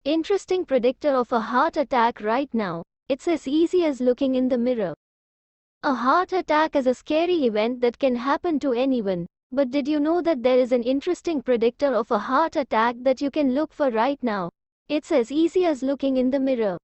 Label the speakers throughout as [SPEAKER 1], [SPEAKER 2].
[SPEAKER 1] Interesting predictor of a heart attack right now. It's as easy as looking in the mirror. A heart attack is a scary event that can happen to anyone. But did you know that there is an interesting predictor of a heart attack that you can look for right now? It's as easy as looking in the mirror.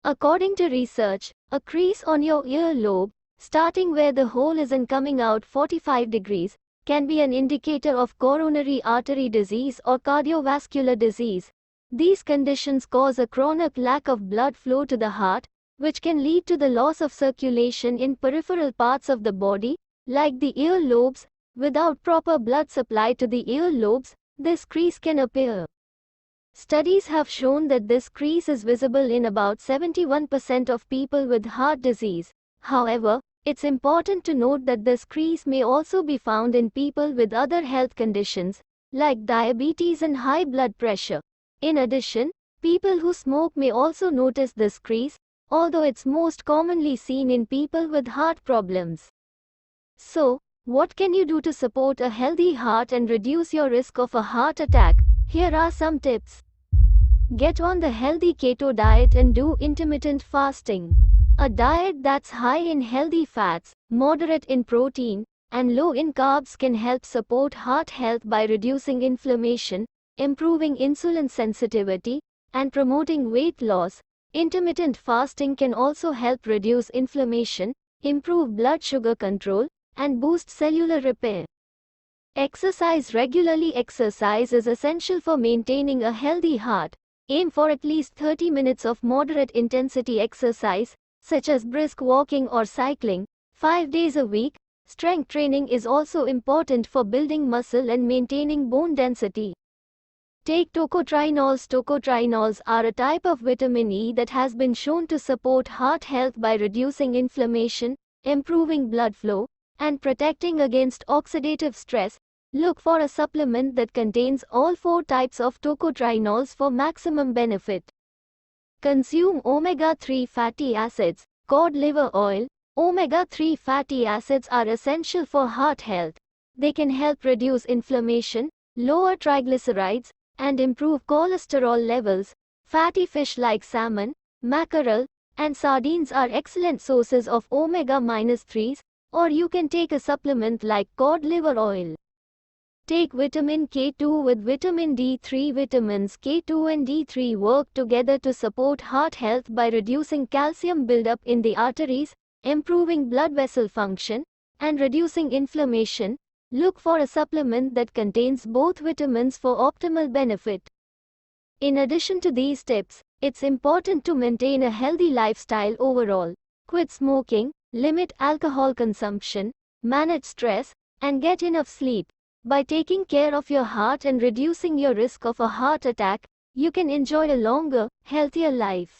[SPEAKER 1] According to research, a crease on your earlobe, starting where the hole is and coming out 45 degrees, can be an indicator of coronary artery disease or cardiovascular disease. These conditions cause a chronic lack of blood flow to the heart, which can lead to the loss of circulation in peripheral parts of the body, like the earlobes. Without proper blood supply to the earlobes, this crease can appear. Studies have shown that this crease is visible in about 71% of people with heart disease. However, it's important to note that this crease may also be found in people with other health conditions, like diabetes and high blood pressure. In addition, people who smoke may also notice this crease, although it's most commonly seen in people with heart problems. So, what can you do to support a healthy heart and reduce your risk of a heart attack? Here are some tips. Get on the healthy keto diet and do intermittent fasting. A diet that's high in healthy fats, moderate in protein, and low in carbs can help support heart health by reducing inflammation, improving insulin sensitivity, and promoting weight loss. Intermittent fasting can also help reduce inflammation, improve blood sugar control, and boost cellular repair. Exercise regularly. Exercise is essential for maintaining a healthy heart. Aim for at least 30 minutes of moderate intensity exercise, such as brisk walking or cycling, 5 days a week. Strength training is also important for building muscle and maintaining bone density. Take tocotrienols. Tocotrienols are a type of vitamin E that has been shown to support heart health by reducing inflammation, improving blood flow, and protecting against oxidative stress. Look for a supplement that contains all 4 types of tocotrienols for maximum benefit. Consume omega-3 fatty acids. Cod liver oil. Omega-3 fatty acids are essential for heart health. They can help reduce inflammation, lower triglycerides, and improve cholesterol levels. Fatty fish like salmon, mackerel, and sardines are excellent sources of omega-3s, or you can take a supplement like cod liver oil. Take vitamin K2 with vitamin D3. Vitamins K2 and D3 work together to support heart health by reducing calcium buildup in the arteries, improving blood vessel function, and reducing inflammation. Look for a supplement that contains both vitamins for optimal benefit. In addition to these tips, it's important to maintain a healthy lifestyle overall. Quit smoking, limit alcohol consumption, manage stress, and get enough sleep. By taking care of your heart and reducing your risk of a heart attack, you can enjoy a longer, healthier life.